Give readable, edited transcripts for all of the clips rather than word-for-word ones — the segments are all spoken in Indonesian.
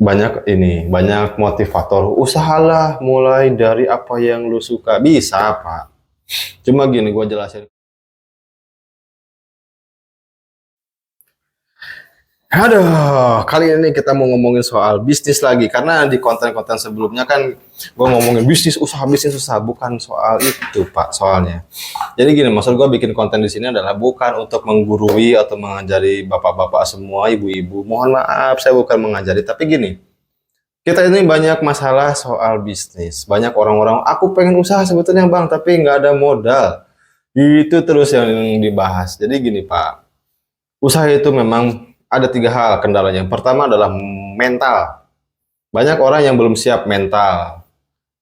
banyak motivator. Usahalah mulai dari apa yang lu suka. Bisa, Pak. Cuma gini, gue jelasin. Aduh, kali ini kita mau ngomongin soal bisnis lagi. Karena di konten-konten sebelumnya kan gue ngomongin bisnis usaha. Bukan soal itu, Pak, soalnya. Jadi gini, maksud gue bikin konten di sini adalah bukan untuk menggurui atau mengajari bapak-bapak semua, ibu-ibu. Mohon maaf, saya bukan mengajari. Tapi gini, kita ini banyak masalah soal bisnis. Banyak orang-orang, aku pengen usaha sebetulnya bang, tapi nggak ada modal. Itu terus yang dibahas. Jadi gini Pak, usaha itu memang ada tiga hal kendalanya. Yang pertama adalah mental. Banyak orang yang belum siap mental.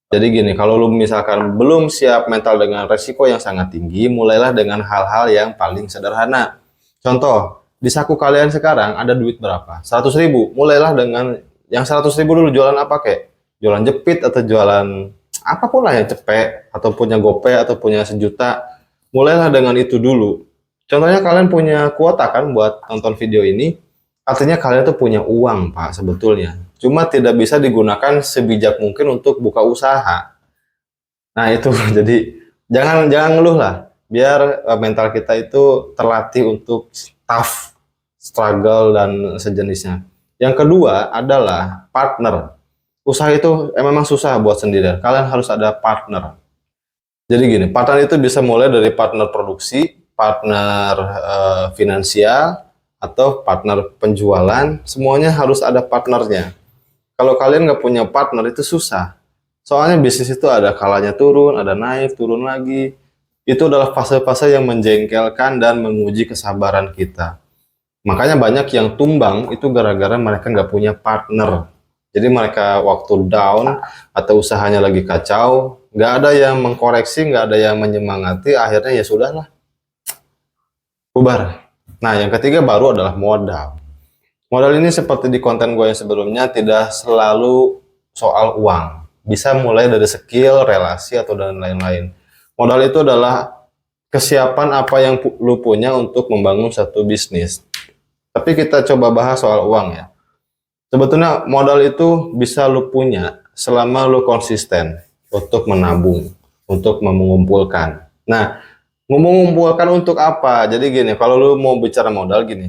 Jadi gini, kalau lu misalkan belum siap mental dengan resiko yang sangat tinggi, mulailah dengan hal-hal yang paling sederhana. Contoh, di saku kalian sekarang ada duit berapa? 100.000. Mulailah dengan yang 100.000 dulu. Jualan apa kek? Jualan jepit atau jualan apapun lah yang cepet, atau punya gopay atau punya 1 juta. Mulailah dengan itu dulu. Contohnya kalian punya kuota kan buat nonton video ini, artinya kalian tuh punya uang Pak sebetulnya. Cuma tidak bisa digunakan sebijak mungkin untuk buka usaha. Nah itu jadi jangan jangan ngeluh lah. Biar mental kita itu terlatih untuk tough, struggle dan sejenisnya. Yang kedua adalah partner. Usaha itu memang susah buat sendirian. Kalian harus ada partner. Jadi gini, partner itu bisa mulai dari partner produksi, partner finansial, atau partner penjualan. Semuanya harus ada partnernya. Kalau kalian nggak punya partner itu susah. Soalnya bisnis itu ada kalanya turun, ada naik, turun lagi. Itu adalah fase-fase yang menjengkelkan dan menguji kesabaran kita. Makanya banyak yang tumbang itu gara-gara mereka nggak punya partner. Jadi mereka waktu down atau usahanya lagi kacau, nggak ada yang mengkoreksi, nggak ada yang menyemangati, akhirnya ya sudahlah, bubar. Nah, yang ketiga baru adalah modal. Modal ini seperti di konten gue yang sebelumnya tidak selalu soal uang. Bisa mulai dari skill, relasi, atau dan lain-lain. Modal itu adalah kesiapan apa yang lu punya untuk membangun satu bisnis. Tapi kita coba bahas soal uang ya. Sebetulnya modal itu bisa lu punya selama lu konsisten untuk menabung, untuk mengumpulkan. Nah, mengumpulkan untuk apa? Jadi gini, kalau lu mau bicara modal gini,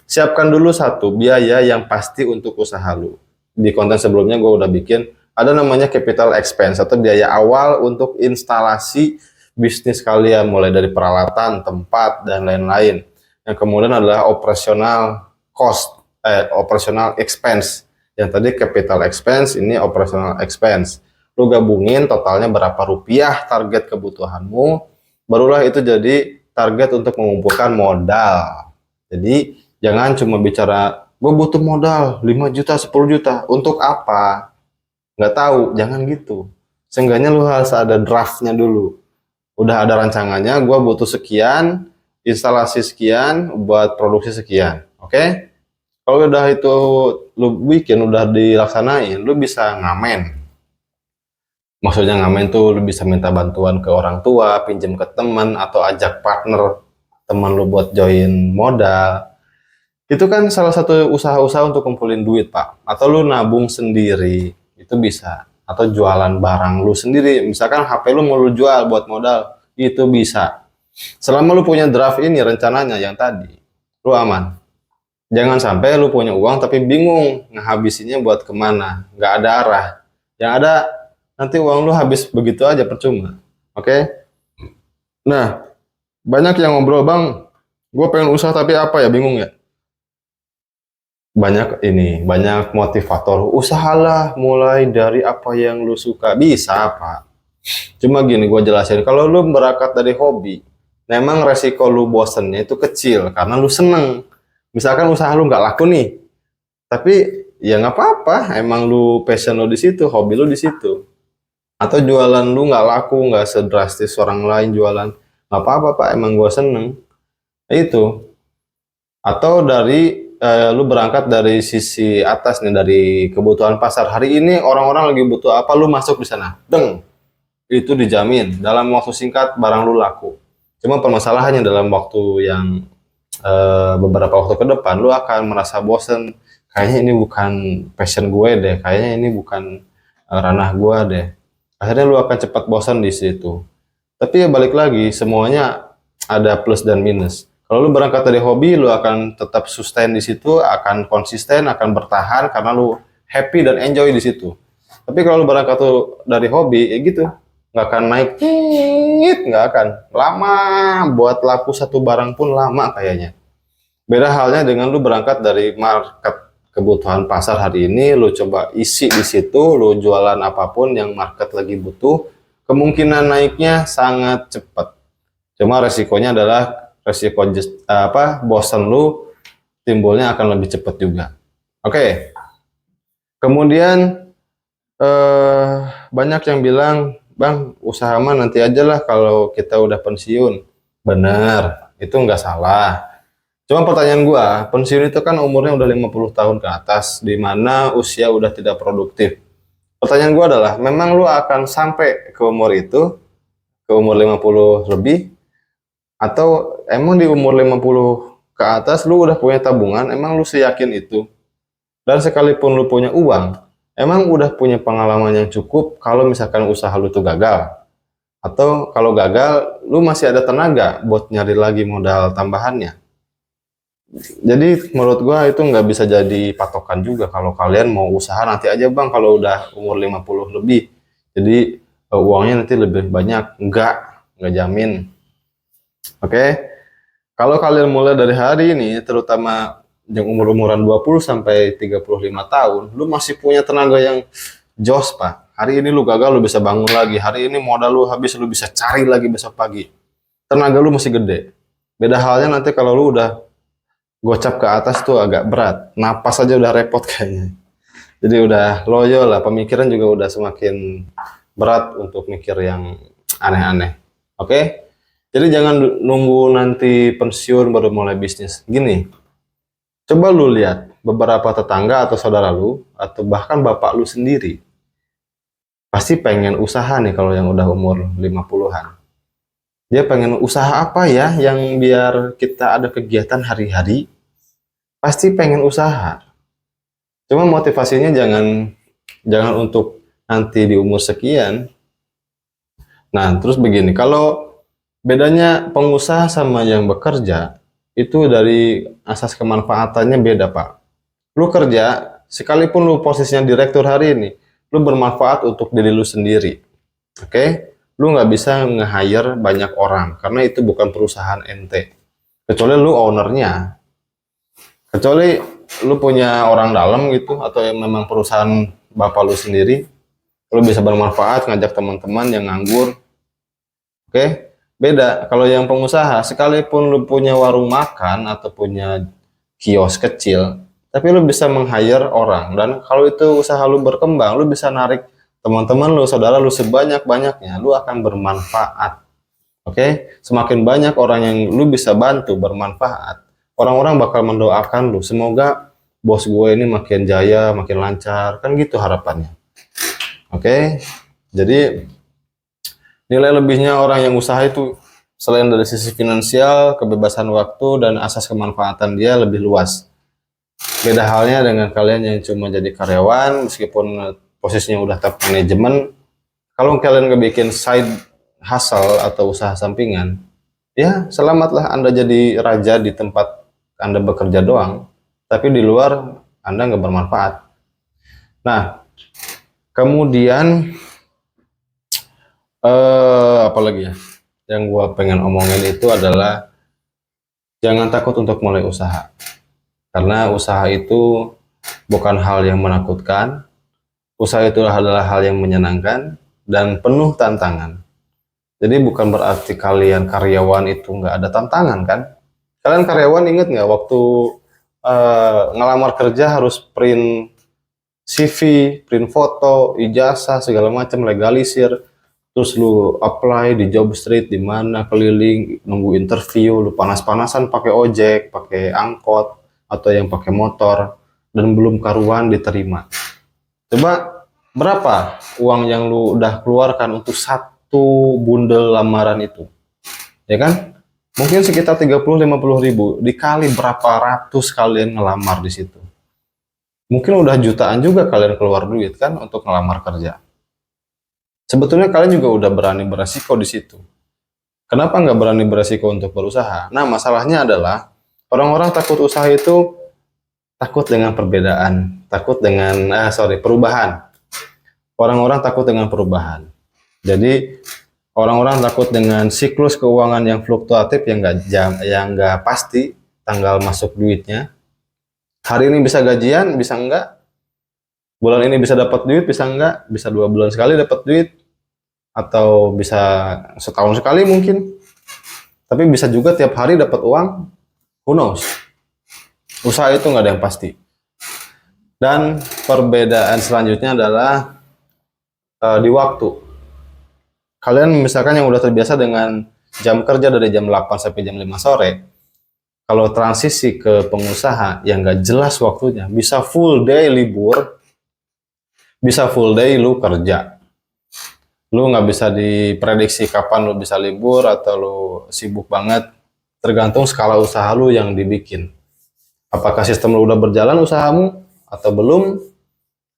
siapkan dulu satu biaya yang pasti untuk usaha lu. Di konten sebelumnya gue udah bikin, ada namanya capital expense atau biaya awal untuk instalasi bisnis kalian, mulai dari peralatan, tempat, dan lain-lain. Yang kemudian adalah operational cost, operational expense. Yang tadi capital expense, ini operational expense. Lu gabungin totalnya berapa rupiah target kebutuhanmu, barulah itu jadi target untuk mengumpulkan modal. Jadi jangan cuma bicara, gue butuh modal 5 juta, 10 juta. Untuk apa? Nggak tahu, jangan gitu. Seenggaknya lu harus ada draftnya dulu. Udah ada rancangannya, gue butuh sekian, instalasi sekian, buat produksi sekian. Oke? Kalau udah itu lu bikin, udah dilaksanain, lu bisa ngamen. Maksudnya ngamen tuh lu bisa minta bantuan ke orang tua, pinjam ke teman, atau ajak partner teman lu buat join modal. Itu kan salah satu usaha-usaha untuk kumpulin duit, Pak. Atau lu nabung sendiri, itu bisa. Atau jualan barang lu sendiri. Misalkan HP lu mau lu jual buat modal, itu bisa. Selama lu punya draft ini, rencananya yang tadi, lu aman. Jangan sampai lu punya uang tapi bingung ngehabisinya buat kemana. Nggak ada arah. Yang ada, nanti uang lu habis begitu aja, percuma. Oke? Nah, banyak yang ngobrol, Bang, gue pengen usaha tapi apa ya, bingung ya? Banyak motivator. Usahalah mulai dari apa yang lu suka. Bisa, Pak. Cuma gini, gue jelasin. Kalau lu berangkat dari hobi, memang resiko lu bosennya itu kecil karena lu seneng. Misalkan usaha lu nggak laku nih, tapi ya nggak apa-apa. Emang lu passion lu di situ, hobi lu di situ. Atau jualan lu nggak laku, nggak sedrastis orang lain jualan, nggak apa-apa Pak. Emang gue seneng. Itu. Atau dari lu berangkat dari sisi atas nih, dari kebutuhan pasar. Hari ini orang-orang lagi butuh apa, lu masuk di sana. Deng. Itu dijamin dalam waktu singkat barang lu laku. Cuma permasalahannya dalam waktu yang beberapa waktu ke depan lu akan merasa bosen kayaknya ini bukan passion gue deh, kayaknya ini bukan ranah gue deh. Akhirnya lu akan cepat bosan di situ. Tapi ya balik lagi, semuanya ada plus dan minus. Kalau lu berangkat dari hobi, lu akan tetap sustain di situ, akan konsisten, akan bertahan karena lu happy dan enjoy di situ. Tapi kalau lu berangkat tuh dari hobi, ya gitu, nggak akan naik, nggak akan. Lama, buat laku satu barang pun lama kayaknya. Beda halnya dengan lu berangkat dari market kebutuhan pasar hari ini, lu coba isi di situ, lu jualan apapun yang market lagi butuh, kemungkinan naiknya sangat cepat. Cuma resikonya adalah resiko bosan lu timbulnya akan lebih cepat juga. Oke. Kemudian banyak yang bilang, Bang, usaha mah nanti aja lah kalau kita udah pensiun. Bener, itu nggak salah. Cuma pertanyaan gua, pensiun itu kan umurnya udah 50 tahun ke atas, di mana usia udah tidak produktif. Pertanyaan gua adalah, memang lu akan sampai ke umur itu, ke umur 50 lebih, atau emang di umur 50 ke atas lu udah punya tabungan, emang lu seyakin itu? Dan sekalipun lu punya uang, emang udah punya pengalaman yang cukup kalau misalkan usaha lu tuh gagal? Atau kalau gagal, lu masih ada tenaga buat nyari lagi modal tambahannya? Jadi menurut gua itu nggak bisa jadi patokan juga kalau kalian mau usaha nanti aja bang kalau udah umur 50 lebih. Jadi uangnya nanti lebih banyak. Nggak jamin. Oke. Kalau kalian mulai dari hari ini, terutama yang umur-umuran 20 sampai 35 tahun, lu masih punya tenaga yang jos, Pak. Hari ini lu gagal, lu bisa bangun lagi. Hari ini modal lu habis, lu bisa cari lagi besok pagi. Tenaga lu masih gede. Beda halnya nanti kalau lu udah gocap ke atas tuh agak berat. Napas aja udah repot kayaknya. Jadi udah loyo lah, pemikiran juga udah semakin berat untuk mikir yang aneh-aneh. Oke? Jadi jangan nunggu nanti pensiun baru mulai bisnis. Gini, coba lu lihat beberapa tetangga atau saudara lu, atau bahkan bapak lu sendiri. Pasti pengen usaha nih kalau yang udah umur 50-an. Dia pengen usaha apa ya yang biar kita ada kegiatan hari-hari? Pasti pengen usaha. Cuma motivasinya jangan untuk nanti di umur sekian. Nah, terus begini, kalau bedanya pengusaha sama yang bekerja, itu dari asas kemanfaatannya beda, Pak. Lu kerja, sekalipun lu posisinya direktur hari ini, lu bermanfaat untuk diri lu sendiri. Oke? Lu nggak bisa nge-hire banyak orang, karena itu bukan perusahaan ente. Kecuali lu ownernya. Kecuali lu punya orang dalam gitu, atau yang memang perusahaan bapak lu sendiri, lu bisa bermanfaat, ngajak teman-teman yang nganggur. Oke? Beda, kalau yang pengusaha, sekalipun lu punya warung makan atau punya kios kecil, tapi lu bisa meng-hire orang. Dan kalau itu usaha lu berkembang, lu bisa narik teman-teman lu, saudara lu sebanyak-banyaknya, lu akan bermanfaat. Oke? Semakin banyak orang yang lu bisa bantu bermanfaat, orang-orang bakal mendoakan lu. Semoga bos gue ini makin jaya, makin lancar. Kan gitu harapannya. Oke? Jadi nilai lebihnya orang yang usaha itu selain dari sisi finansial, kebebasan waktu, dan asas kemanfaatan dia lebih luas. Beda halnya dengan kalian yang cuma jadi karyawan, meskipun posisinya udah top manajemen, kalau kalian nggak bikin side hustle atau usaha sampingan, ya selamatlah Anda jadi raja di tempat Anda bekerja doang, tapi di luar Anda nggak bermanfaat. Nah, kemudian apalagi ya yang gua pengen omongin itu adalah jangan takut untuk mulai usaha, karena usaha itu bukan hal yang menakutkan. Usaha itu adalah hal yang menyenangkan dan penuh tantangan. Jadi bukan berarti kalian karyawan itu nggak ada tantangan kan? Kalian karyawan inget nggak waktu ngelamar kerja harus print CV, print foto, ijazah segala macam, legalisir. Terus lu apply di job street di mana, keliling nunggu interview, lu panas-panasan pakai ojek, pakai angkot atau yang pakai motor, dan belum karuan diterima. Coba berapa uang yang lu udah keluarkan untuk satu bundel lamaran itu, ya kan? Mungkin sekitar 30-50 ribu, dikali berapa ratus kalian ngelamar di situ. Mungkin udah jutaan juga kalian keluar duit kan untuk ngelamar kerja. Sebetulnya kalian juga udah berani beresiko di situ. Kenapa nggak berani beresiko untuk berusaha? Nah, masalahnya adalah orang-orang takut usaha itu takut dengan perbedaan, takut dengan perubahan. Orang-orang takut dengan perubahan. Jadi orang-orang takut dengan siklus keuangan yang fluktuatif yang nggak pasti tanggal masuk duitnya. Hari ini bisa gajian, bisa enggak. Bulan ini bisa dapat duit, bisa enggak. Bisa 2 bulan sekali dapat duit, atau bisa setahun sekali mungkin. Tapi bisa juga tiap hari dapat uang. Who knows? Usaha itu nggak ada yang pasti. Dan perbedaan selanjutnya adalah di waktu. Kalian misalkan yang udah terbiasa dengan jam kerja dari jam 8 sampai jam 5 sore, kalau transisi ke pengusaha yang nggak jelas waktunya, bisa full day libur, bisa full day lu kerja. Lu nggak bisa diprediksi kapan lu bisa libur atau lu sibuk banget, tergantung skala usaha lu yang dibikin. Apakah sistem lu udah berjalan usahamu atau belum?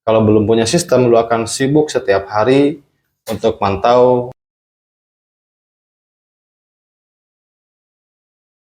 Kalau belum punya sistem, lu akan sibuk setiap hari untuk mantau